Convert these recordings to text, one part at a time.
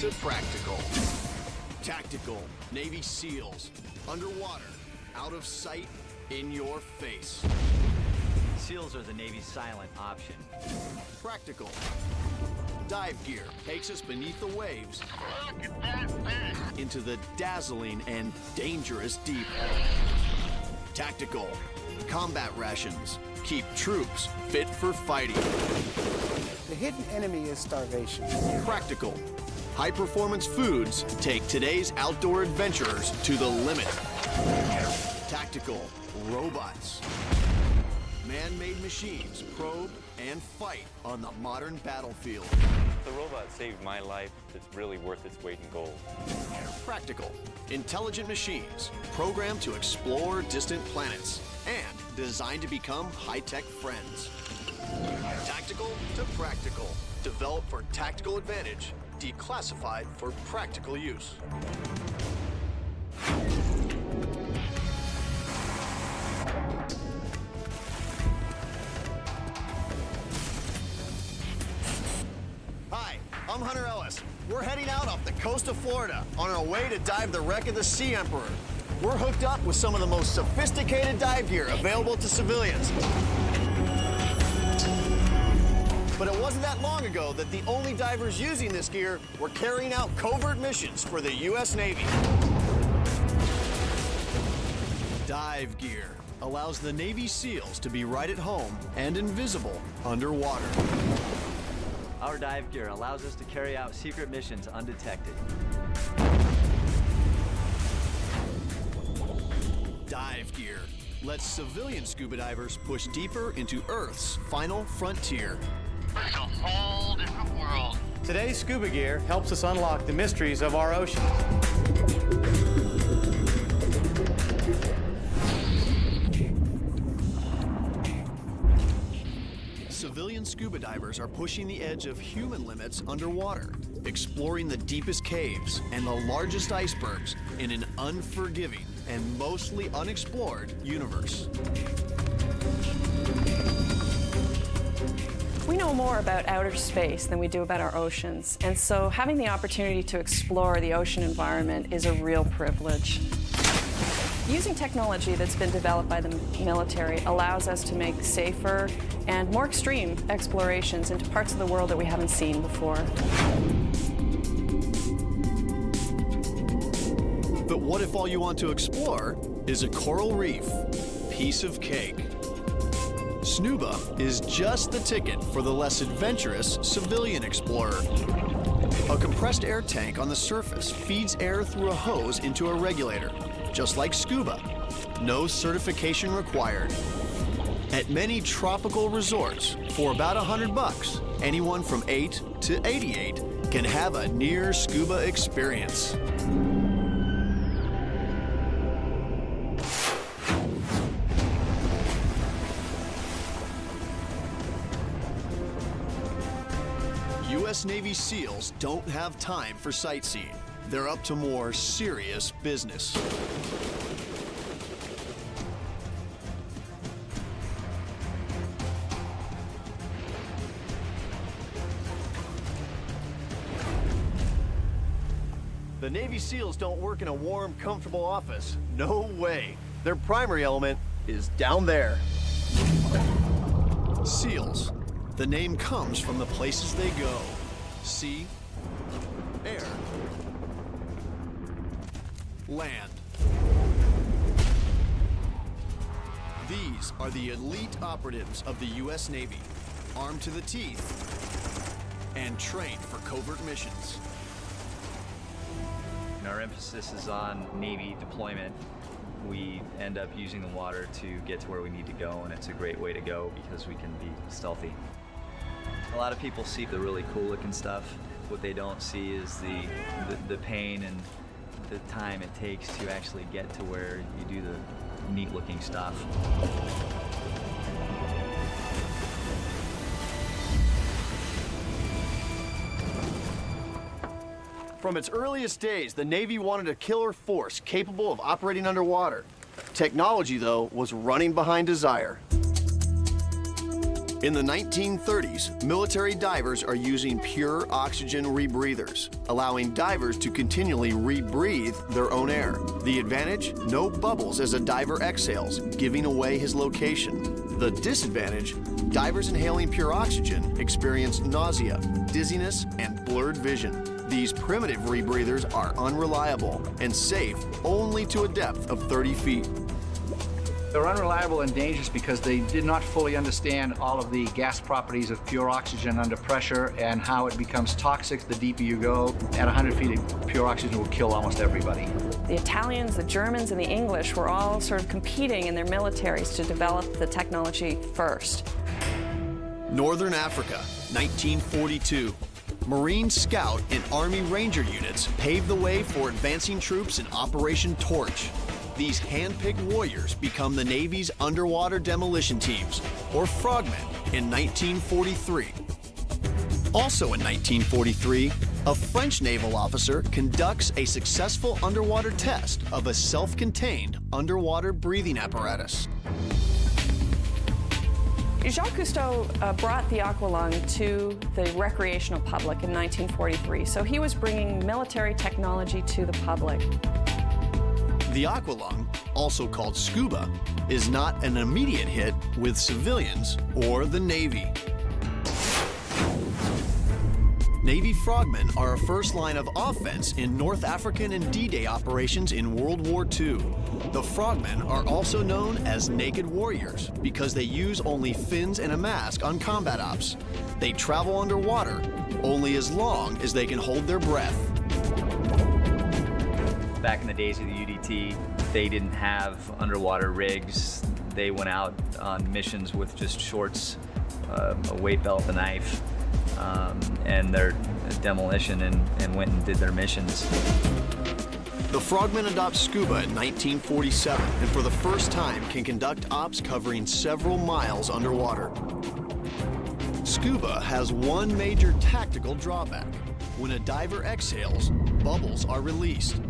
to practical. Tactical Navy SEALs. Underwater, out of sight, in your face. SEALs are the Navy's silent option. Practical. Dive gear takes us beneath the waves. Look at that fish! Into the dazzling and dangerous deep. Tactical. Combat rations keep troops fit for fighting. The hidden enemy is starvation. Practical. High-performance foods take today's outdoor adventurers to the limit. Tactical. Robots. Man-made machines probe and fight on the modern battlefield. The robot saved my life. It's really worth its weight in gold. Practical. Intelligent machines programmed to explore distant planets and designed to become high-tech friends. Tactical to practical. Developed for tactical advantage. Declassified for practical use. Hi, I'm Hunter Ellis. We're heading out off the coast of Florida on our way to dive the wreck of the Sea Emperor. We're hooked up with some of the most sophisticated dive gear available to civilians. But it wasn't that long ago that the only divers using this gear were carrying out covert missions for the U.S. Navy. Dive gear allows the Navy SEALs to be right at home and invisible underwater. Our dive gear allows us to carry out secret missions undetected. Dive gear lets civilian scuba divers push deeper into Earth's final frontier. It's a whole different world. Today's scuba gear helps us unlock the mysteries of our oceans. Civilian scuba divers are pushing the edge of human limits underwater, exploring the deepest caves and the largest icebergs in an unforgiving and mostly unexplored universe. We know more about outer space than we do about our oceans, and so having the opportunity to explore the ocean environment is a real privilege. Using technology that's been developed by the military allows us to make safer and more extreme explorations into parts of the world that we haven't seen before. But what if all you want to explore is a coral reef? Piece of cake. Snuba is just the ticket for the less adventurous civilian explorer. A compressed air tank on the surface feeds air through a hose into a regulator, just like scuba. No certification required. At many tropical resorts, for about $100, anyone from 8 to 88 can have a near scuba experience. U.S. Navy SEALs don't have time for sightseeing. They're up to more serious business. The Navy SEALs don't work in a warm, comfortable office. No way. Their primary element is down there. SEALs. The name comes from the places they go. Sea, air, land. These are the elite operatives of the U.S. Navy, armed to the teeth and trained for covert missions. And our emphasis is on Navy deployment. We end up using the water to get to where we need to go, and it's a great way to go because we can be stealthy. A lot of people see the really cool looking stuff. What they don't see is the pain and the time it takes to actually get to where you do the neat looking stuff. From its earliest days, the Navy wanted a killer force capable of operating underwater. Technology, though, was running behind desire. In the 1930s, military divers are using pure oxygen rebreathers, allowing divers to continually rebreathe their own air. The advantage? No bubbles as a diver exhales, giving away his location. The disadvantage? Divers inhaling pure oxygen experience nausea, dizziness, and blurred vision. These primitive rebreathers are unreliable and safe only to a depth of 30 feet. They're unreliable and dangerous because they did not fully understand all of the gas properties of pure oxygen under pressure and how it becomes toxic the deeper you go. At 100 feet, pure oxygen will kill almost everybody. The Italians, the Germans, and the English were all sort of competing in their militaries to develop the technology first. Northern Africa, 1942. Marine Scout and Army Ranger units paved the way for advancing troops in Operation Torch. These hand-picked warriors become the Navy's underwater demolition teams, or frogmen, in 1943. Also in 1943, a French naval officer conducts a successful underwater test of a self-contained underwater breathing apparatus. Jacques Cousteau brought the aqualung to the recreational public in 1943, so he was bringing military technology to the public. The aqualung, also called scuba, is not an immediate hit with civilians or the Navy. Navy frogmen are a first line of offense in North African and D-Day operations in World War II. The frogmen are also known as naked warriors because they use only fins and a mask on combat ops. They travel underwater only as long as they can hold their breath. Back in the days of the UDT, they didn't have underwater rigs. They went out on missions with just shorts, a weight belt, a knife, and their demolition, and went and did their missions. The frogmen adopt scuba in 1947 and for the first time can conduct ops covering several miles underwater. Scuba has one major tactical drawback. When a diver exhales, bubbles are released,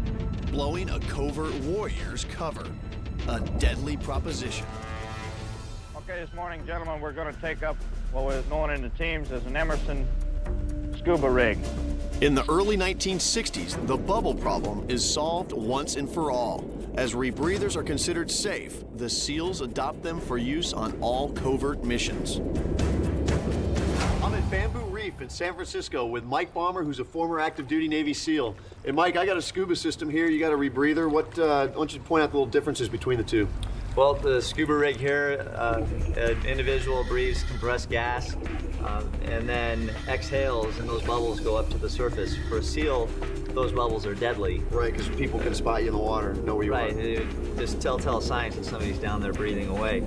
blowing a covert warrior's cover. A deadly proposition. Okay, this morning, gentlemen, we're going to take up what was known in the teams as an Emerson scuba rig. In the early 1960s, the bubble problem is solved once and for all. As rebreathers are considered safe, the SEALs adopt them for use on all covert missions. I'm at Bamboo Reef in San Francisco with Mike Balmer, who's a former active duty Navy SEAL. And Mike, I got a scuba system here, you got a rebreather. Why don't you point out the little differences between the two? Well, the scuba rig here, an individual breathes compressed gas and then exhales, and those bubbles go up to the surface. For a SEAL, those bubbles are deadly. Right, because people can spot you in the water and know where you are. Right, just telltale signs that somebody's down there breathing away.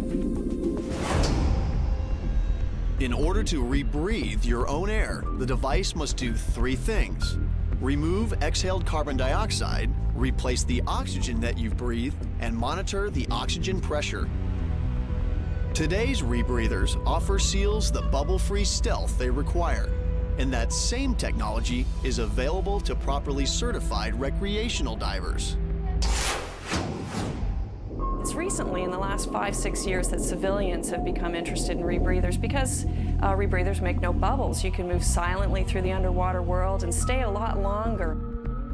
In order to rebreathe your own air, the device must do three things. Remove exhaled carbon dioxide, replace the oxygen that you've breathed, and monitor the oxygen pressure. Today's rebreathers offer SEALs the bubble-free stealth they require, and that same technology is available to properly certified recreational divers. It's recently, in the last 5-6 years, that civilians have become interested in rebreathers because rebreathers make no bubbles. You can move silently through the underwater world and stay a lot longer.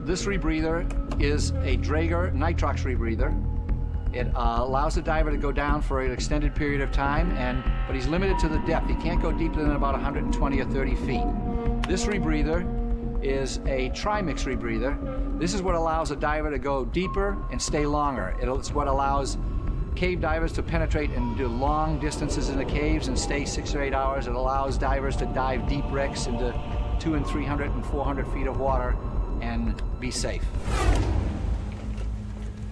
This rebreather is a Draeger nitrox rebreather. It allows the diver to go down for an extended period of time, but he's limited to the depth. He can't go deeper than about 120 or 30 feet. This rebreather is a trimix rebreather. This is what allows a diver to go deeper and stay longer. It's what allows cave divers to penetrate and do long distances in the caves and stay 6 or 8 hours. It allows divers to dive deep wrecks into 200 and 300 and 400 feet of water and be safe.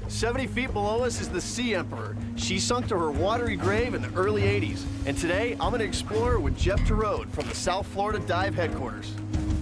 70 feet below us is the Sea Emperor. She sunk to her watery grave in the early 80s. And today, I'm gonna explore with Jeff Toro from the South Florida Dive Headquarters.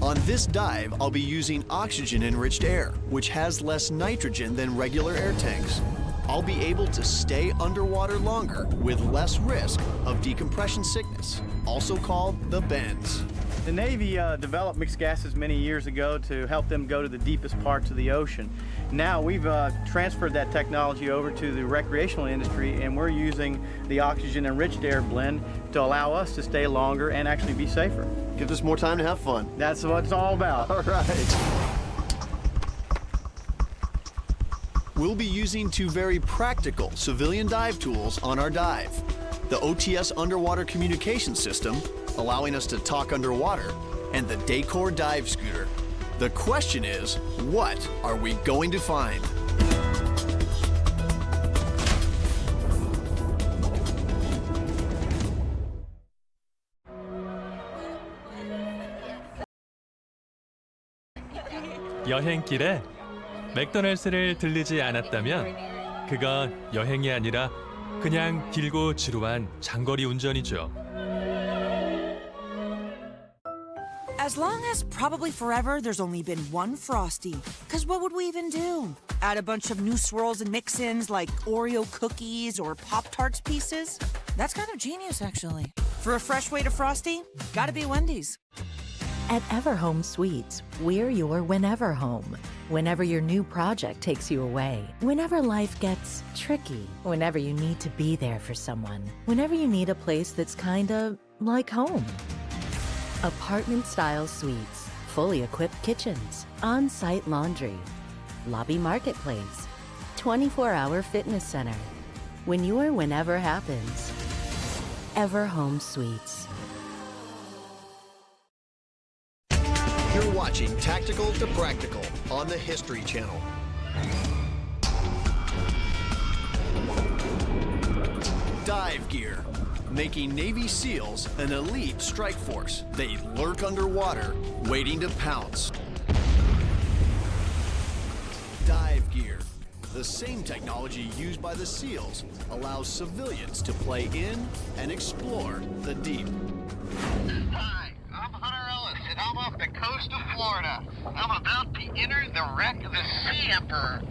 On this dive, I'll be using oxygen-enriched air, which has less nitrogen than regular air tanks. I'll be able to stay underwater longer with less risk of decompression sickness, also called the bends. The Navy developed mixed gases many years ago to help them go to the deepest parts of the ocean. Now we've transferred that technology over to the recreational industry, and we're using the oxygen-enriched air blend to allow us to stay longer and actually be safer. Gives us more time to have fun. That's what it's all about. All right. We'll be using two very practical civilian dive tools on our dive. The OTS underwater communication system, allowing us to talk underwater, and the Decor dive scooter. The question is, what are we going to find? 여행길에 맥도날드를 들르지 않았다면 그건 여행이 아니라 그냥 길고 지루한 장거리 운전이죠. As long as probably forever there's only been one Frosty. Cause what would we even do? Add a bunch of new swirls and mix-ins like Oreo cookies or Pop-Tarts pieces? That's kind of genius, actually. For a fresh way to Frosty, gotta be Wendy's. At Everhome Suites, we're your whenever home. Whenever your new project takes you away, whenever life gets tricky, whenever you need to be there for someone, whenever you need a place that's kinda like home. Apartment-style suites, fully equipped kitchens, on-site laundry, lobby marketplace, 24-hour fitness center. When your whenever happens, Everhome Suites. You're watching Tactical to Practical on the History Channel. Dive gear, making Navy SEALs an elite strike force. They lurk underwater, waiting to pounce. Dive gear, the same technology used by the SEALs, allows civilians to play in and explore the deep. Hi, I'm Hunter Ellis, and I'm off the coast of Florida. I'm about to enter the wreck of the Sea Emperor.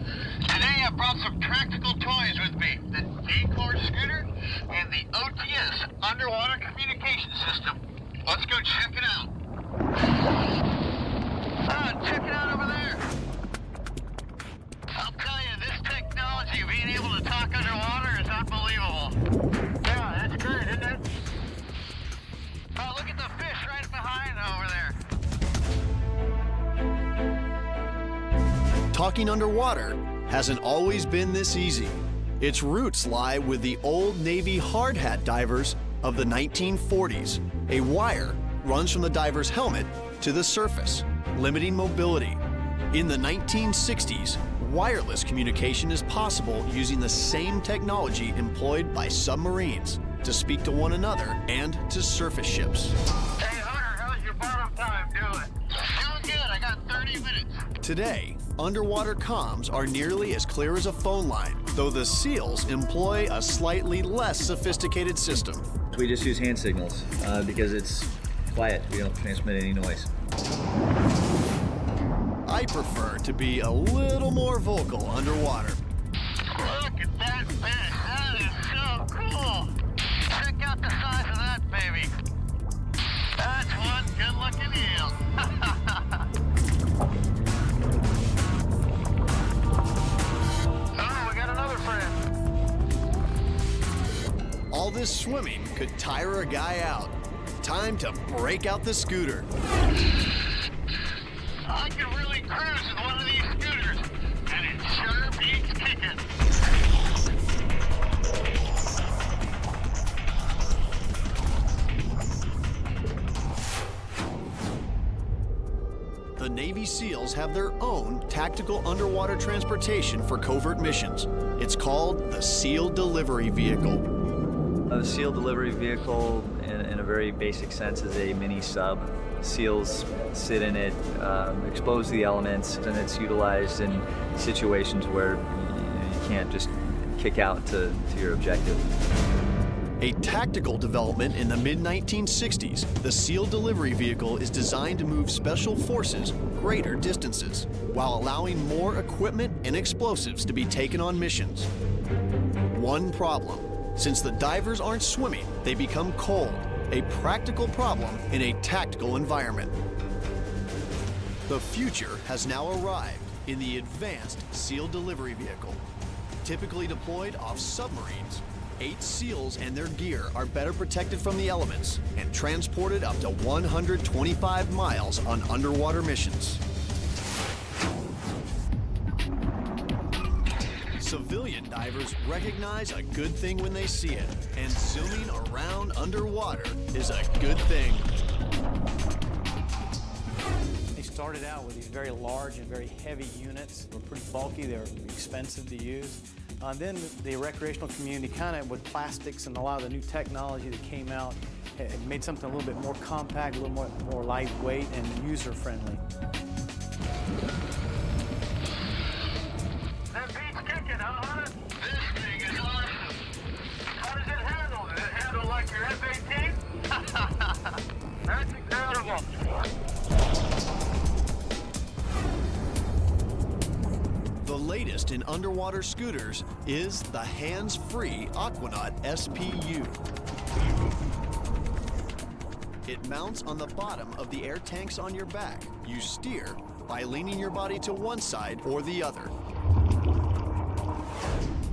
Today I brought some practical toys with me. The Decor scooter and the OTS underwater communication system. Let's go check it out. Check it out over there. I'll tell you, this technology, being able to talk underwater, is unbelievable. Yeah, that's great, isn't it? Oh, look at the fish right behind over there. Talking underwater hasn't always been this easy. Its roots lie with the old Navy hard hat divers of the 1940s. A wire runs from the diver's helmet to the surface, limiting mobility. In the 1960s, wireless communication is possible using the same technology employed by submarines to speak to one another and to surface ships. Hey, Hunter, how's your bottom time doing? Doing good. I got 30 minutes. Today, underwater comms are nearly as clear as a phone line, though the SEALs employ a slightly less sophisticated system. We just use hand signals because it's quiet. We don't transmit any noise. I prefer to be a little more vocal underwater. Look at that fish. That is so cool. Check out the size of that baby. That's one good-looking eel. Oh, we got another friend. All this swimming could tire a guy out. Time to break out the scooter. I could really cruise in one of these scooters, and it sure beats kicking. The Navy SEALs have their own tactical underwater transportation for covert missions. It's called the SEAL Delivery Vehicle. The SEAL Delivery Vehicle, in a very basic sense, is a mini sub. SEALs sit in it, expose the elements, and it's utilized in situations where you can't just kick out to your objective. A tactical development in the mid-1960s, the SEAL Delivery Vehicle is designed to move special forces greater distances, while allowing more equipment and explosives to be taken on missions. One problem: since the divers aren't swimming, they become cold, a practical problem in a tactical environment. The future has now arrived in the Advanced SEAL Delivery Vehicle. Typically deployed off submarines, 8 SEALs and their gear are better protected from the elements and transported up to 125 miles on underwater missions. Civilian divers recognize a good thing when they see it, and zooming around underwater is a good thing. They started out with these very large and very heavy units. They were pretty bulky, they were expensive to use. Then the recreational community kind of with plastics and a lot of the new technology that came out, it made something a little bit more compact, a little more lightweight and user-friendly. That beat's kicking, huh, Hunter? This thing is awesome. How does it handle? Does it handle like your F-18? That's incredible. The latest in underwater scooters is the hands-free Aquanaut SPU. It mounts on the bottom of the air tanks on your back. You steer by leaning your body to one side or the other.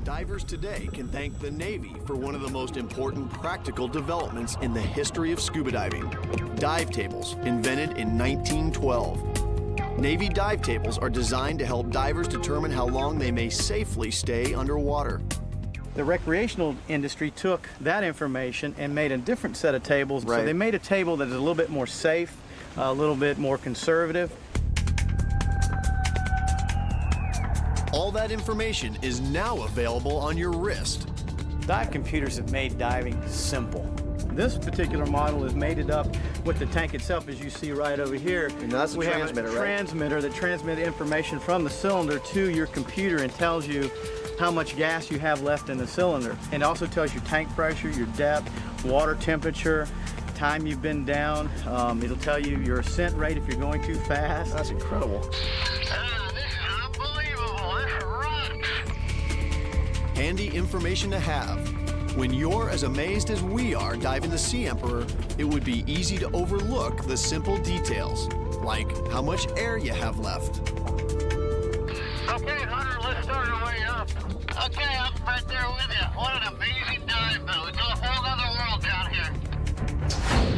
Divers today can thank the Navy for one of the most important practical developments in the history of scuba diving. Dive tables, invented in 1912. Navy dive tables are designed to help divers determine how long they may safely stay underwater. The recreational industry took that information and made a different set of tables. So they made a table that is a little bit more safe, a little bit more conservative. All that information is now available on your wrist. Dive computers have made diving simple. This particular model is mated up with the tank itself, as you see right over here. And that's the transmitter, right? Transmitter that transmits information from the cylinder to your computer and tells you how much gas you have left in the cylinder. And it also tells you tank pressure, your depth, water temperature, time you've been down. It'll tell you your ascent rate if you're going too fast. That's incredible. This is unbelievable. This rocks. Handy information to have. When you're as amazed as we are diving the Sea Emperor, it would be easy to overlook the simple details, like how much air you have left. Okay, Hunter, let's start our way up. Okay, I'm right there with you. What an amazing dive, though. It's a whole other world down here.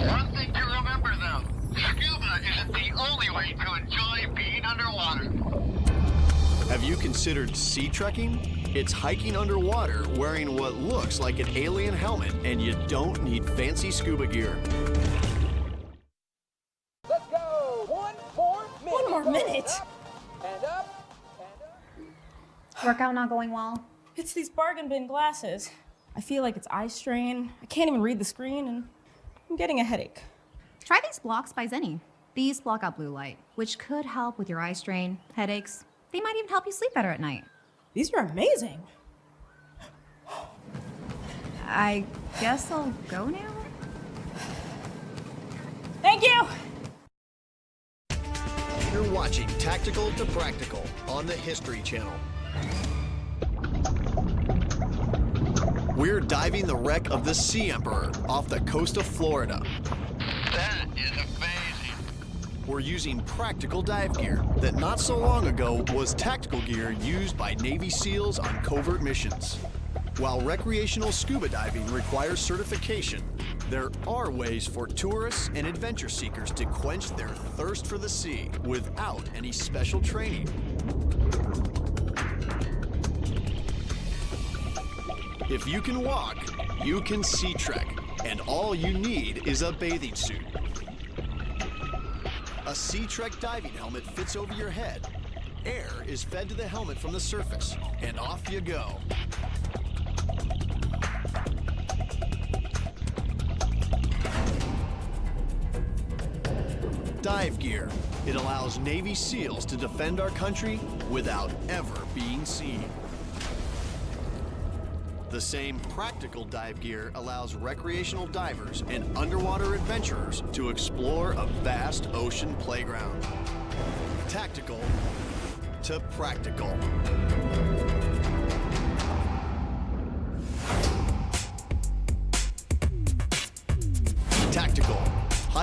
One thing to remember, though, scuba isn't the only way to enjoy being underwater. Have you considered sea trekking? It's hiking underwater wearing what looks like an alien helmet, and you don't need fancy scuba gear. Let's go! One more minute. Up and up and up. Workout not going well? It's these bargain bin glasses. I feel like it's eye strain. I can't even read the screen, and I'm getting a headache. Try these blocks by Zenni. These block out blue light, which could help with your eye strain, headaches. They might even help you sleep better at night. These are amazing. I guess I'll go now? Thank you! You're watching Tactical to Practical on the History Channel. We're diving the wreck of the Sea Emperor off the coast of Florida. That is amazing. We're using practical dive gear that not so long ago was tactical gear used by Navy SEALs on covert missions. While recreational scuba diving requires certification, there are ways for tourists and adventure seekers to quench their thirst for the sea without any special training. If you can walk, you can sea trek, and all you need is a bathing suit. A Sea Trek diving helmet fits over your head. Air is fed to the helmet from the surface, and off you go. Dive gear. It allows Navy SEALs to defend our country without ever being seen. The same practical dive gear allows recreational divers and underwater adventurers to explore a vast ocean playground. Tactical to practical.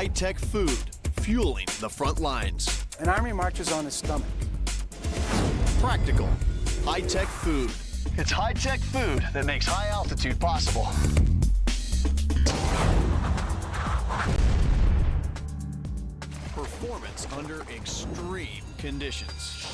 High-tech food, fueling the front lines. An army marches on its stomach. Practical, high-tech food. It's high-tech food that makes high altitude possible. Performance under extreme conditions.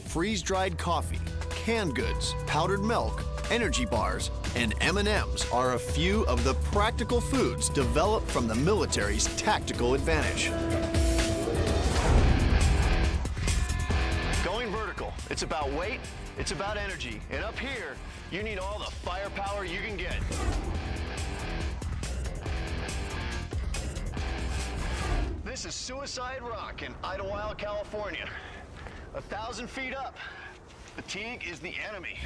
Freeze-dried coffee, canned goods, powdered milk, energy bars, and M&Ms are a few of the practical foods developed from the military's tactical advantage. Going vertical, it's about weight, it's about energy, and up here, you need all the firepower you can get. This is Suicide Rock in Idlewild, California. 1,000 feet up. Fatigue is the enemy.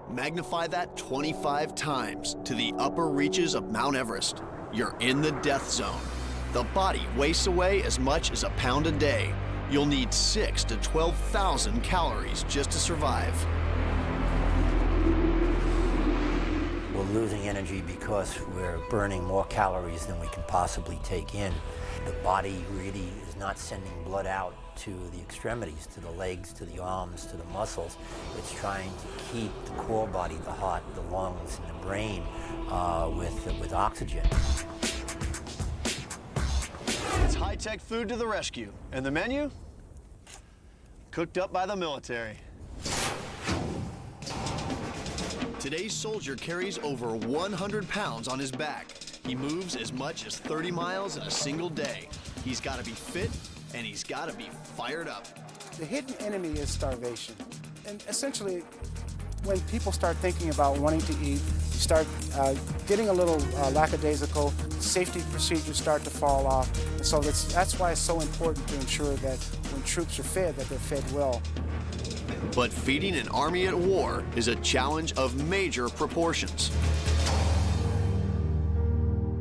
Magnify that 25 times to the upper reaches of Mount Everest. You're in the death zone. The body wastes away as much as a pound a day. You'll need 6,000 to 12,000 calories just to survive. We're losing energy because we're burning more calories than we can possibly take in. The body really is not sending blood out to the extremities, to the legs, to the arms, to the muscles. It's trying to keep the core body, the heart, the lungs, and the brain with oxygen. It's high-tech food to the rescue. And the menu? Cooked up by the military. Today's soldier carries over 100 pounds on his back. He moves as much as 30 miles in a single day. He's got to be fit, and he's got to be fired up. The hidden enemy is starvation. And essentially, when people start thinking about wanting to eat, you start getting a little lackadaisical, safety procedures start to fall off. And so that's why it's so important to ensure that when troops are fed, that they're fed well. But feeding an army at war is a challenge of major proportions.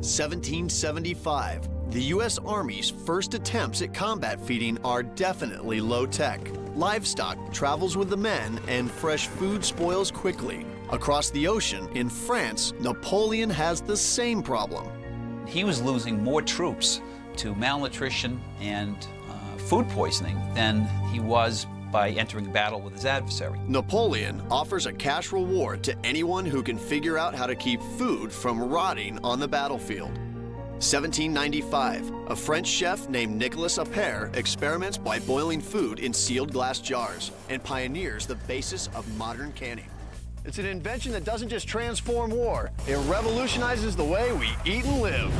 1775, the U.S. Army's first attempts at combat feeding are definitely low-tech. Livestock travels with the men and fresh food spoils quickly. Across the ocean, in France, Napoleon has the same problem. He was losing more troops to malnutrition and food poisoning than he was by entering battle with his adversary. Napoleon offers a cash reward to anyone who can figure out how to keep food from rotting on the battlefield. 1795, a French chef named Nicolas Appert experiments by boiling food in sealed glass jars and pioneers the basis of modern canning. It's an invention that doesn't just transform war, it revolutionizes the way we eat and live.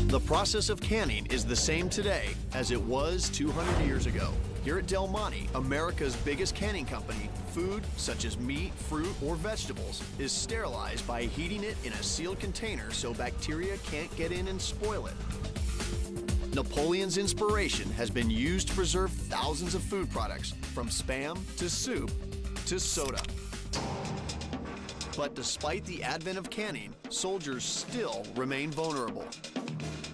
The process of canning is the same today as it was 200 years ago. Here at Del Monte, America's biggest canning company, food such as meat, fruit, or vegetables is sterilized by heating it in a sealed container so bacteria can't get in and spoil it. Napoleon's inspiration has been used to preserve thousands of food products, from Spam to soup to soda. But despite the advent of canning, soldiers still remain vulnerable.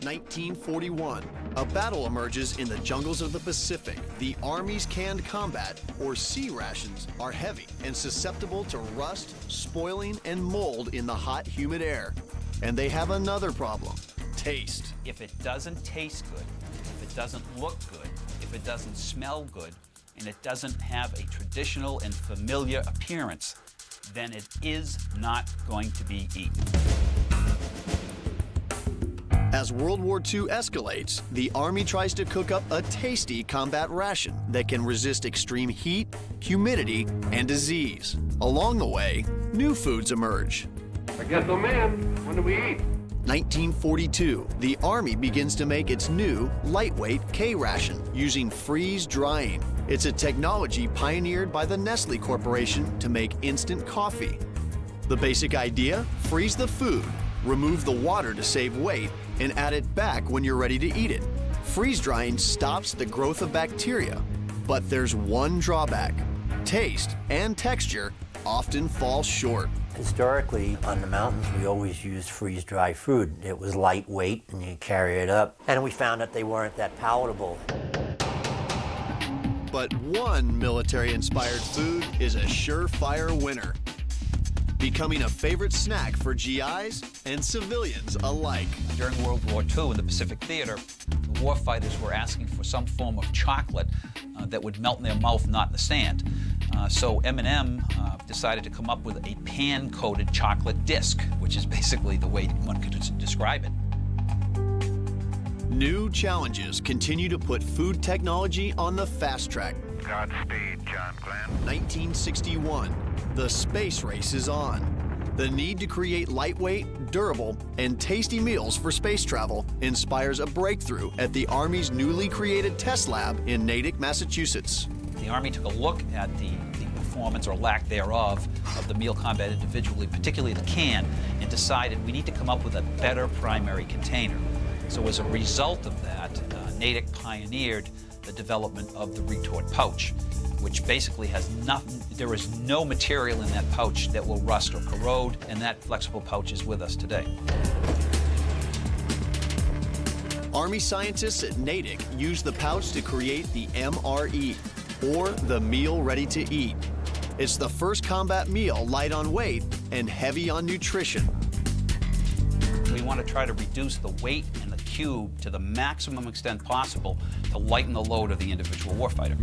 1941, a battle emerges in the jungles of the Pacific. The Army's canned combat, or C rations, are heavy and susceptible to rust, spoiling, and mold in the hot, humid air. And they have another problem: taste. If it doesn't taste good, if it doesn't look good, if it doesn't smell good, and it doesn't have a traditional and familiar appearance, then it is not going to be eaten. As World War II escalates, the Army tries to cook up a tasty combat ration that can resist extreme heat, humidity, and disease. Along the way, new foods emerge. I guess I'm in. When do we eat? 1942, the Army begins to make its new, lightweight K ration using freeze drying. It's a technology pioneered by the Nestle Corporation to make instant coffee. The basic idea? Freeze the food, remove the water to save weight, and add it back when you're ready to eat it. Freeze drying stops the growth of bacteria, but there's one drawback. Taste and texture often fall short. Historically, on the mountains, we always used freeze-dry food. It was lightweight, and you carry it up. And we found that they weren't that palatable. But one military-inspired food is a surefire winner, becoming a favorite snack for GIs and civilians alike. During World War II in the Pacific Theater, the warfighters were asking for some form of chocolate that would melt in their mouth, not in the sand. So M&M decided to come up with a pan-coated chocolate disc, which is basically the way one could describe it. New challenges continue to put food technology on the fast track. Godspeed, John Glenn. 1961, the space race is on. The need to create lightweight, durable, and tasty meals for space travel inspires a breakthrough at the Army's newly created test lab in Natick, Massachusetts. The Army took a look at the performance or lack thereof of the meal combat individually, particularly the can, and decided we need to come up with a better primary container. So as a result of that, Natick pioneered the development of the retort pouch, which basically has nothing, there is no material in that pouch that will rust or corrode, and that flexible pouch is with us today. Army scientists at Natick used the pouch to create the MRE, or the meal ready to eat. It's the first combat meal light on weight and heavy on nutrition. We want to try to reduce the weight in the cube to the maximum extent possible to lighten the load of the individual warfighter.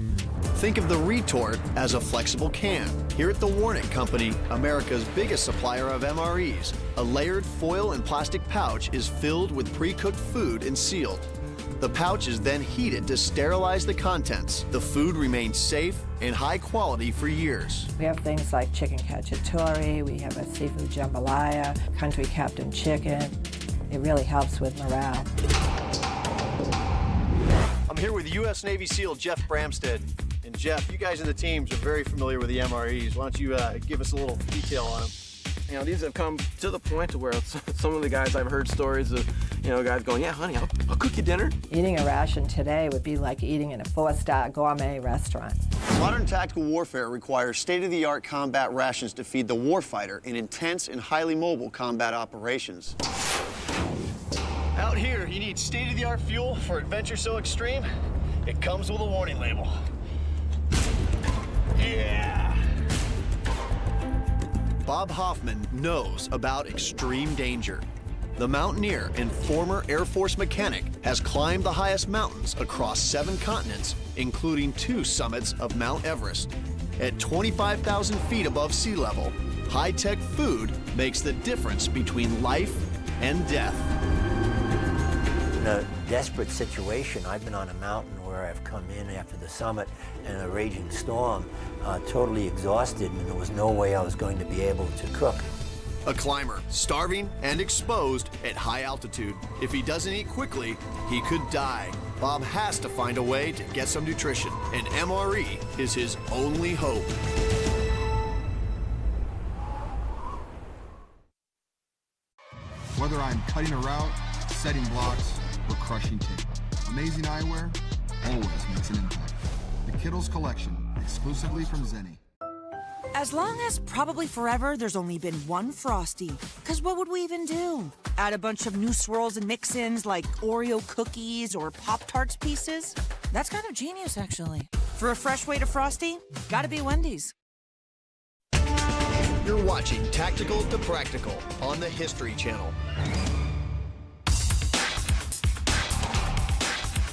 Think of the retort as a flexible can. Here at the Warnick Company, America's biggest supplier of MREs, a layered foil and plastic pouch is filled with pre-cooked food and sealed. The pouch is then heated to sterilize the contents. The food remains safe and high quality for years. We have things like chicken cacciatore, we have a seafood jambalaya, country captain chicken. It really helps with morale. I'm here with U.S. Navy SEAL Jeff Bramstead. And Jeff, you guys in the teams are very familiar with the MREs. Why don't you give us a little detail on them? You know, these have come to the point to where some of the guys, I've heard stories of, you know, guys going, yeah, honey, I'll cook you dinner. Eating a ration today would be like eating in a 4-star gourmet restaurant. Modern tactical warfare requires state-of-the-art combat rations to feed the warfighter in intense and highly mobile combat operations. Out here, you need state-of-the-art fuel for adventure so extreme, it comes with a warning label. Yeah! Bob Hoffman knows about extreme danger. The mountaineer and former Air Force mechanic has climbed the highest mountains across 7 continents, including 2 summits of Mount Everest. At 25,000 feet above sea level, high-tech food makes the difference between life and death. In a desperate situation, I've been on a mountain where I've come in after the summit in a raging storm, totally exhausted, and there was no way I was going to be able to cook. A climber, starving and exposed at high altitude. If he doesn't eat quickly, he could die. Bob has to find a way to get some nutrition, and MRE is his only hope. Whether I'm cutting a route, setting blocks, or crushing tape, amazing eyewear always makes an impact. The Kittles Collection, exclusively from Zenni. As long as probably forever there's only been one Frosty. Cause what would we even do? Add a bunch of new swirls and mix-ins like Oreo cookies or Pop-Tarts pieces? That's kind of genius, actually. For a fresh way to Frosty, gotta be Wendy's. You're watching Tactical to Practical on the History Channel.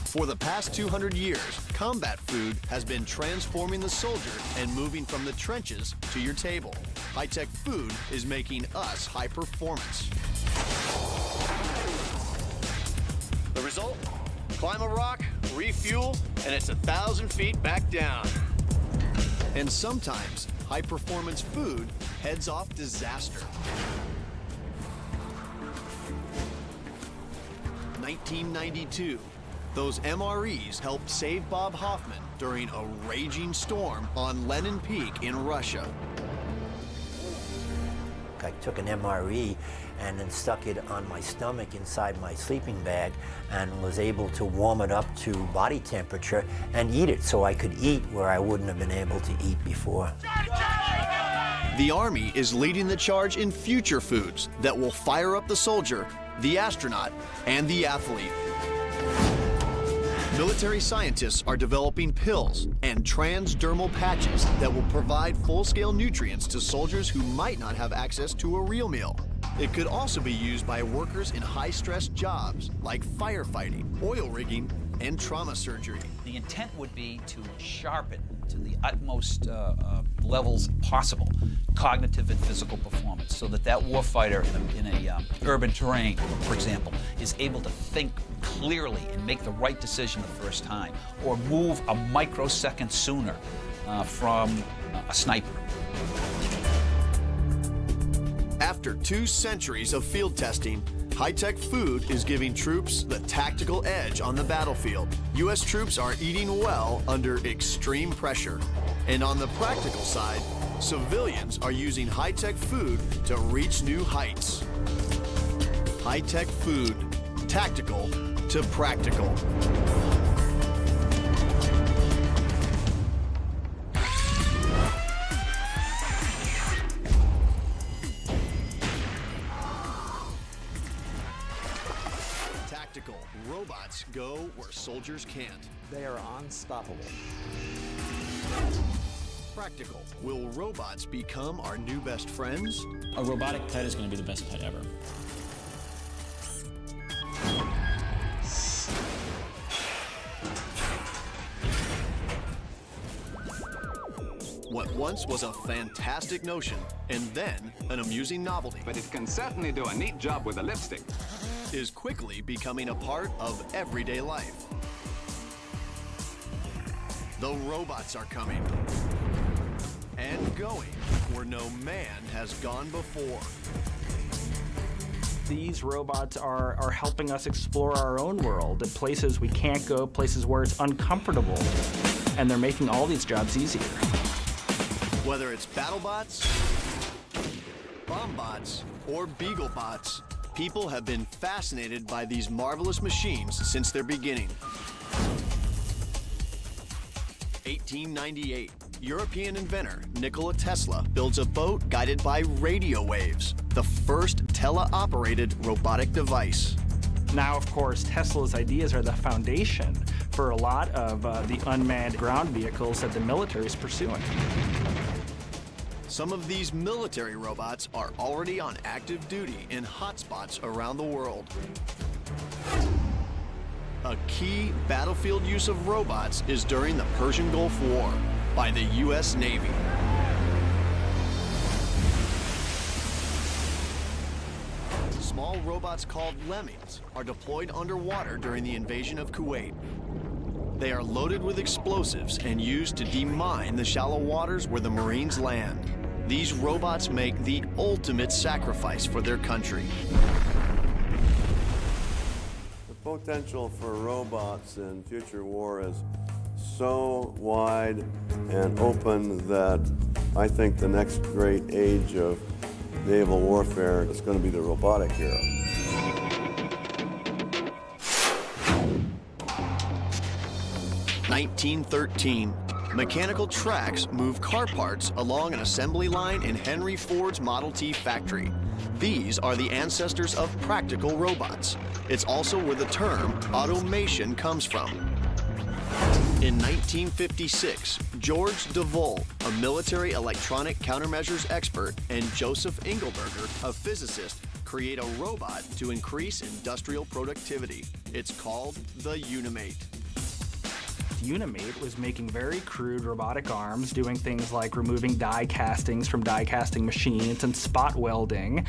For the past 200 years, combat food has been transforming the soldier and moving from the trenches to your table. High-tech food is making us high performance. The result? Climb a rock, refuel, and it's 1,000 feet back down. And sometimes, high-performance food heads off disaster. 1992. Those MREs helped save Bob Hoffman during a raging storm on Lenin Peak in Russia. I took an MRE and then stuck it on my stomach inside my sleeping bag and was able to warm it up to body temperature and eat it so I could eat where I wouldn't have been able to eat before. The Army is leading the charge in future foods that will fire up the soldier, the astronaut, and the athlete. Military scientists are developing pills and transdermal patches that will provide full-scale nutrients to soldiers who might not have access to a real meal. It could also be used by workers in high-stress jobs like firefighting, oil rigging, and trauma surgery. The intent would be to sharpen to the utmost levels possible cognitive and physical performance, so that warfighter in a urban terrain, for example, is able to think clearly and make the right decision the first time, or move a microsecond sooner from a sniper. After 2 centuries of field testing, high-tech food is giving troops the tactical edge on the battlefield. U.S. troops are eating well under extreme pressure. And on the practical side, civilians are using high-tech food to reach new heights. High-tech food, tactical to practical. Tactical. Robots go where soldiers can't. They are unstoppable. Practical. Will robots become our new best friends? A robotic pet is going to be the best pet ever. What once was a fantastic notion, and then an amusing novelty, but it can certainly do a neat job with a lipstick, is quickly becoming a part of everyday life. The robots are coming and going where no man has gone before. These robots are helping us explore our own world at places we can't go, places where it's uncomfortable, and they're making all these jobs easier. Whether it's BattleBots, BombBots, or BeagleBots, people have been fascinated by these marvelous machines since their beginning. 1898, European inventor Nikola Tesla builds a boat guided by radio waves, the first teleoperated robotic device. Now, of course, Tesla's ideas are the foundation for a lot of the unmanned ground vehicles that the military is pursuing. Some of these military robots are already on active duty in hotspots around the world. A key battlefield use of robots is during the Persian Gulf War by the U.S. Navy. Small robots called lemmings are deployed underwater during the invasion of Kuwait. They are loaded with explosives and used to demine the shallow waters where the Marines land. These robots make the ultimate sacrifice for their country. The potential for robots in future war is so wide and open that I think the next great age of naval warfare is going to be the robotic era. (1913). Mechanical tracks move car parts along an assembly line in Henry Ford's Model T factory. These are the ancestors of practical robots. It's also where the term automation comes from. In 1956, George DeVol, a military electronic countermeasures expert, and Joseph Engelberger, a physicist, create a robot to increase industrial productivity. It's called the Unimate. Unimate was making very crude robotic arms, doing things like removing die castings from die casting machines and spot welding.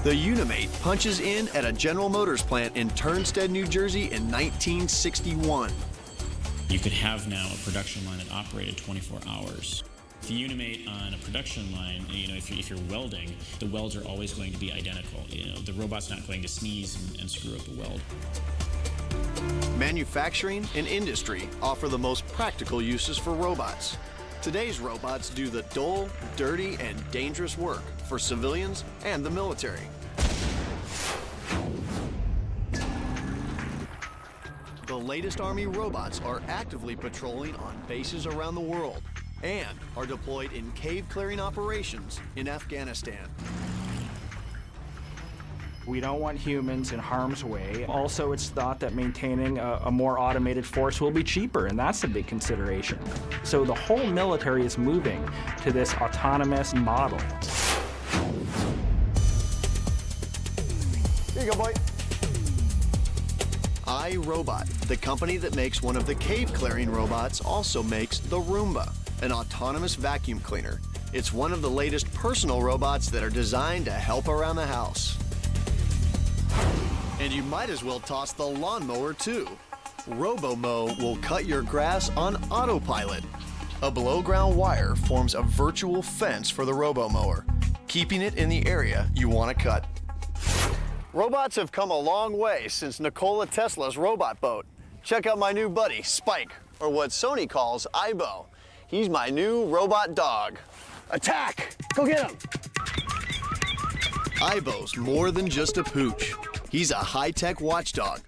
The Unimate punches in at a General Motors plant in Turnstead, New Jersey in 1961. You could have now a production line that operated 24 hours. The Unimate on a production line, if you're welding, the welds are always going to be identical. The robot's not going to sneeze and screw up a weld. Manufacturing and industry offer the most practical uses for robots. Today's robots do the dull, dirty, and dangerous work for civilians and the military. The latest Army robots are actively patrolling on bases around the world. and are deployed in cave-clearing operations in Afghanistan. We don't want humans in harm's way. Also, it's thought that maintaining a more automated force will be cheaper, and that's a big consideration. So the whole military is moving to this autonomous model. Here you go, boy. iRobot, the company that makes one of the cave-clearing robots, also makes the Roomba, an autonomous vacuum cleaner. It's one of the latest personal robots that are designed to help around the house. And you might as well toss the lawnmower too. RoboMow will cut your grass on autopilot. A below-ground wire forms a virtual fence for the RoboMower, keeping it in the area you want to cut. Robots have come a long way since Nikola Tesla's robot boat. Check out my new buddy, Spike, or what Sony calls Aibo. He's my new robot dog. Attack! Go get him! Aibo's more than just a pooch. He's a high-tech watchdog.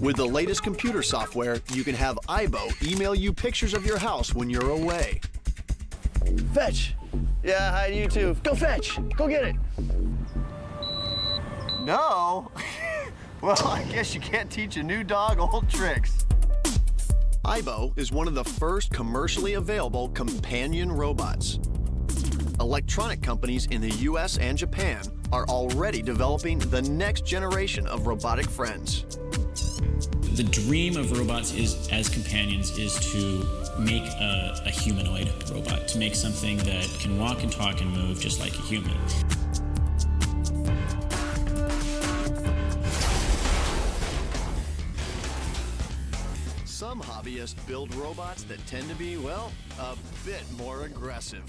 With the latest computer software, you can have Aibo email you pictures of your house when you're away. Fetch! Yeah, hi to you too. Go fetch! Go get it! No? Well, I guess you can't teach a new dog old tricks. Aibo is one of the first commercially available companion robots. Electronic companies in the US and Japan are already developing the next generation of robotic friends. The dream of robots as companions is to make a humanoid robot, to make something that can walk and talk and move just like a human. Some hobbyists build robots that tend to be, well, a bit more aggressive.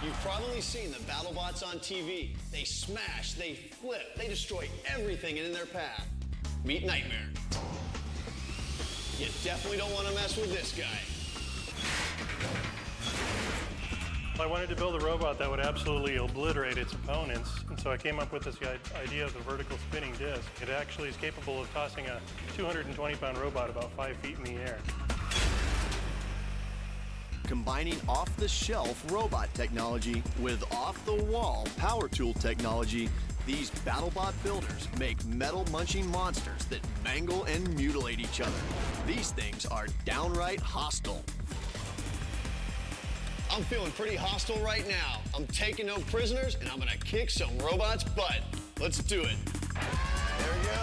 You've probably seen the BattleBots on TV. They smash, they flip, they destroy everything in their path. Meet Nightmare. You definitely don't want to mess with this guy. I wanted to build a robot that would absolutely obliterate its opponents, and so I came up with this idea of the vertical spinning disc. It actually is capable of tossing a 220-pound robot about 5 feet in the air. Combining off-the-shelf robot technology with off-the-wall power tool technology, these BattleBot builders make metal-munching monsters that mangle and mutilate each other. These things are downright hostile. I'm feeling pretty hostile right now. I'm taking no prisoners, and I'm gonna kick some robots' butt. Let's do it. There we go.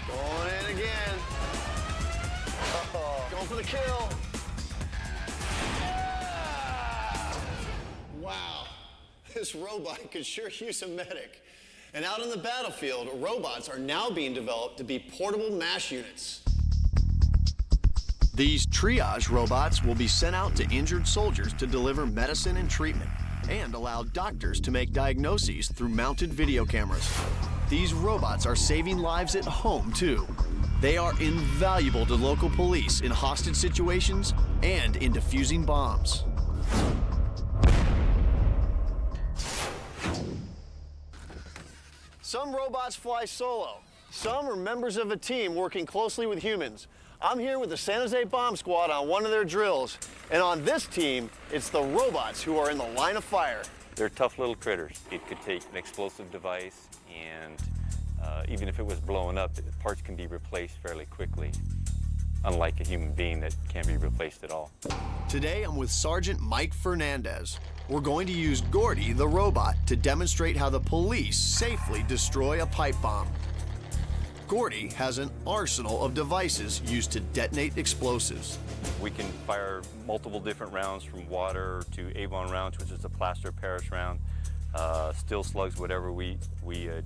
Going in again. Uh-oh. Going for the kill. Yeah! Wow, this robot could sure use a medic. And out on the battlefield, robots are now being developed to be portable MASH units. These triage robots will be sent out to injured soldiers to deliver medicine and treatment, and allow doctors to make diagnoses through mounted video cameras. These robots are saving lives at home, too. They are invaluable to local police in hostage situations and in defusing bombs. Some robots fly solo. Some are members of a team working closely with humans. I'm here with the San Jose Bomb Squad on one of their drills. And on this team, it's the robots who are in the line of fire. They're tough little critters. It could take an explosive device, and even if it was blowing up, the parts can be replaced fairly quickly, unlike a human being that can't be replaced at all. Today, I'm with Sergeant Mike Fernandez. We're going to use Gordy, the robot, to demonstrate how the police safely destroy a pipe bomb. Gordy has an arsenal of devices used to detonate explosives. We can fire multiple different rounds, from water to Avon rounds, which is a plaster Paris round, steel slugs, whatever we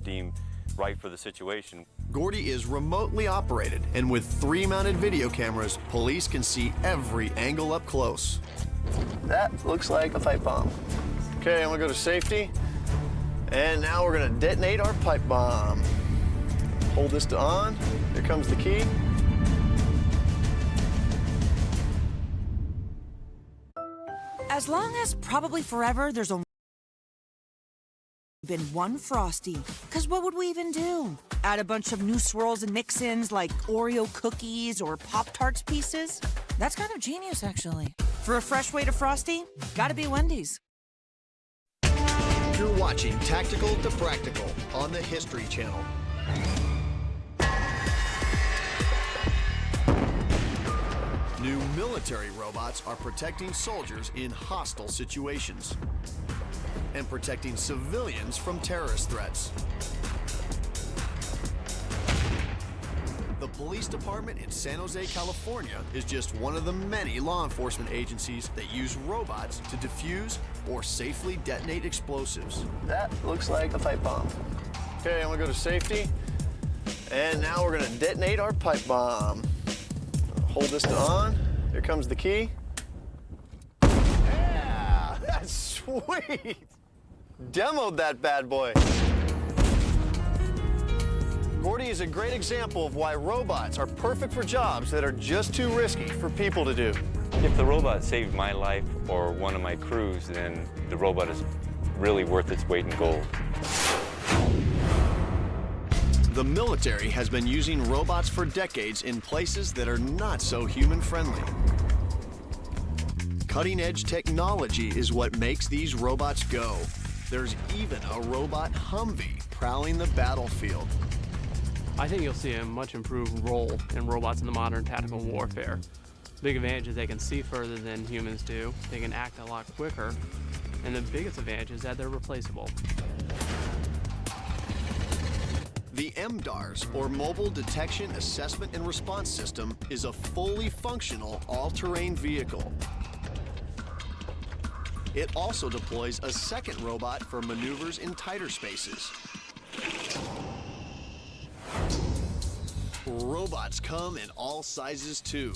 deem right for the situation. Gordy is remotely operated, and with 3 mounted video cameras, police can see every angle up close. That looks like a pipe bomb. Okay, I'm gonna go to safety, and now we're gonna detonate our pipe bomb. Hold this to on. Here comes the key. As long as probably forever there's only been one Frosty. Cause what would we even do? Add a bunch of new swirls and mix-ins like Oreo cookies or Pop-Tarts pieces? That's kind of genius, actually. For a fresh way to Frosty, gotta be Wendy's. You're watching Tactical to Practical on the History Channel. New military robots are protecting soldiers in hostile situations and protecting civilians from terrorist threats. The police department in San Jose, California is just one of the many law enforcement agencies that use robots to defuse or safely detonate explosives. That looks like a pipe bomb. Okay, I'm gonna go to safety. And now we're gonna detonate our pipe bomb. Hold this to on. Here comes the key. Yeah, that's sweet. Demoed that bad boy. Gordy is a great example of why robots are perfect for jobs that are just too risky for people to do. If the robot saved my life or one of my crews, then the robot is really worth its weight in gold. The military has been using robots for decades in places that are not so human-friendly. Cutting-edge technology is what makes these robots go. There's even a robot Humvee prowling the battlefield. I think you'll see a much improved role in robots in the modern tactical warfare. Big advantage is they can see further than humans do, they can act a lot quicker, and the biggest advantage is that they're replaceable. The MDARS, or Mobile Detection, Assessment, and Response System, is a fully functional all-terrain vehicle. It also deploys a second robot for maneuvers in tighter spaces. Robots come in all sizes too.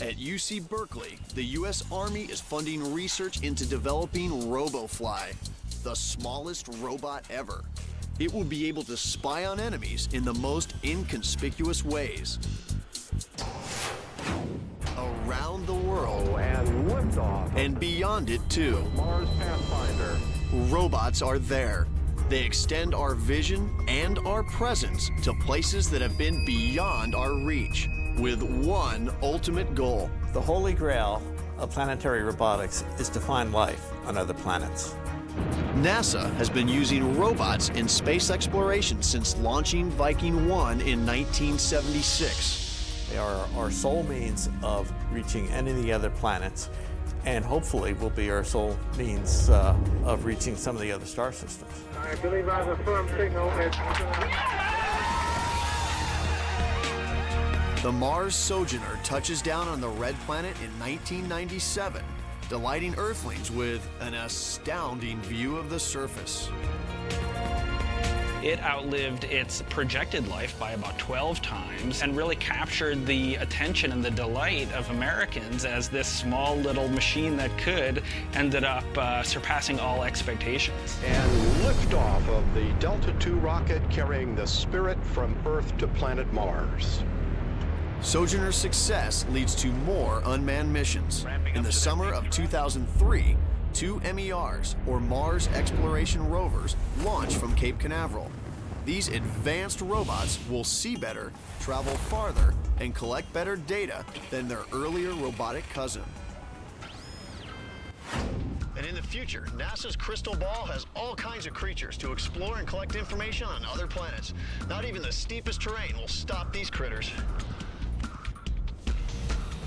At UC Berkeley, the U.S. Army is funding research into developing RoboFly, the smallest robot ever. It will be able to spy on enemies in the most inconspicuous ways. Around the world, And liftoff. and beyond it too, Mars Pathfinder. robots are there. They extend our vision and our presence to places that have been beyond our reach, with one ultimate goal. The holy grail of planetary robotics is to find life on other planets. NASA has been using robots in space exploration since launching Viking 1 in 1976. They are our sole means of reaching any of the other planets, and hopefully will be our sole means of reaching some of the other star systems. I believe I have a firm signal. The Mars Sojourner touches down on the Red Planet in 1997, delighting Earthlings with an astounding view of the surface. It outlived its projected life by about 12 times and really captured the attention and the delight of Americans as this small little machine that could ended up surpassing all expectations. And liftoff of the Delta II rocket carrying the Spirit from Earth to planet Mars. Sojourner's success leads to more unmanned missions. In the summer of 2003, 2 MERs, or Mars Exploration Rovers, launched from Cape Canaveral. These advanced robots will see better, travel farther, and collect better data than their earlier robotic cousin. And in the future, NASA's crystal ball has all kinds of creatures to explore and collect information on other planets. Not even the steepest terrain will stop these critters.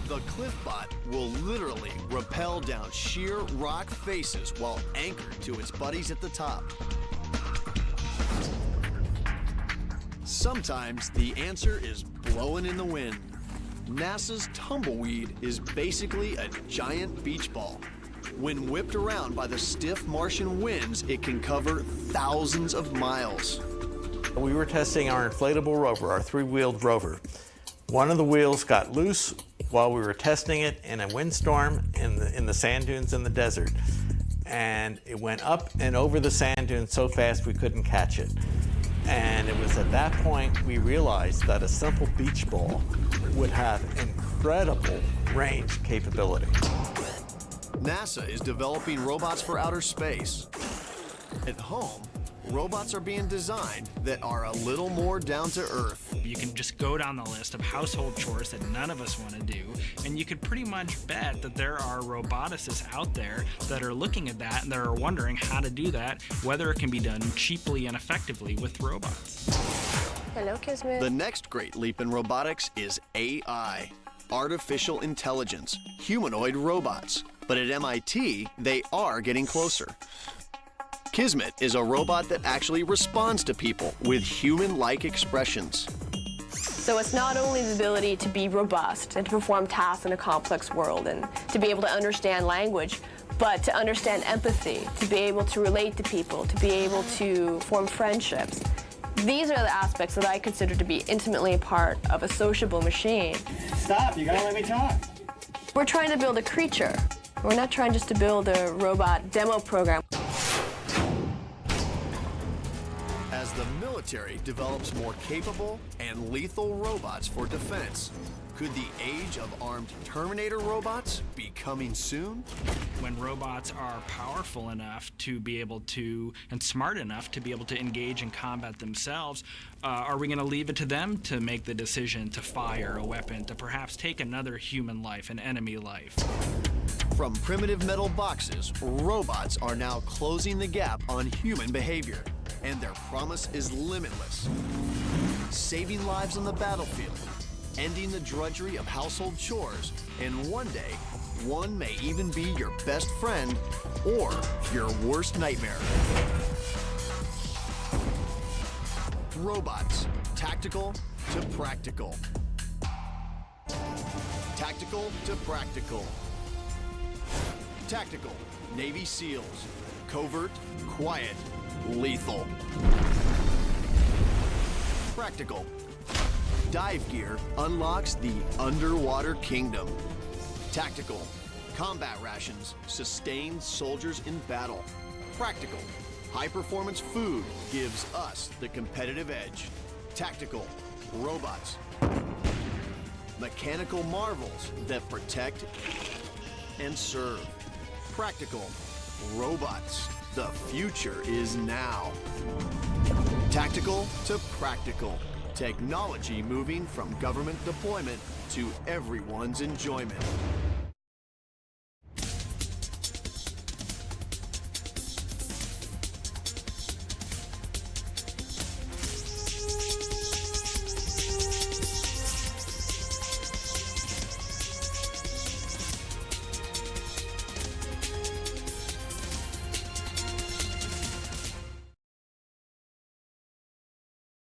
The Cliffbot will literally rappel down sheer rock faces while anchored to its buddies at the top. Sometimes the answer is blowing in the wind. NASA's Tumbleweed is basically a giant beach ball. When whipped around by the stiff Martian winds, it can cover thousands of miles. We were testing our inflatable rover, our 3-wheeled rover. One of the wheels got loose while we were testing it in a windstorm in the sand dunes in the desert. And it went up and over the sand dunes so fast we couldn't catch it. And it was at that point we realized that a simple beach ball would have incredible range capability. NASA is developing robots for outer space. At home, robots are being designed that are a little more down to earth. You can just go down the list of household chores that none of us want to do, and you could pretty much bet that there are roboticists out there that are looking at that and that are wondering how to do that, whether it can be done cheaply and effectively with robots. Hello, Kismet. The next great leap in robotics is AI, artificial intelligence, humanoid robots. But at MIT, they are getting closer. Kismet is a robot that actually responds to people with human-like expressions. So it's not only the ability to be robust and to perform tasks in a complex world and to be able to understand language, but to understand empathy, to be able to relate to people, to be able to form friendships. These are the aspects that I consider to be intimately a part of a sociable machine. Stop, you gotta let me talk. We're trying to build a creature. We're not trying just to build a robot demo program. As the military develops more capable and lethal robots for defense, could the age of armed Terminator robots be coming soon? When robots are powerful enough to be able to, and smart enough to be able to engage in combat themselves, are we going to leave it to them to make the decision to fire a weapon, to perhaps take another human life, an enemy life? From primitive metal boxes, robots are now closing the gap on human behavior, and their promise is limitless. Saving lives on the battlefield, ending the drudgery of household chores, and one day, one may even be your best friend or your worst nightmare. Robots, tactical to practical. Tactical to practical. Tactical, Navy SEALs. Covert, quiet, lethal. Practical, dive gear unlocks the underwater kingdom. Tactical, combat rations sustain soldiers in battle. Practical, high-performance food gives us the competitive edge. Tactical, robots. Mechanical marvels that protect and serve. Practical, robots. The future is now. Tactical to practical. Technology moving from government deployment to everyone's enjoyment.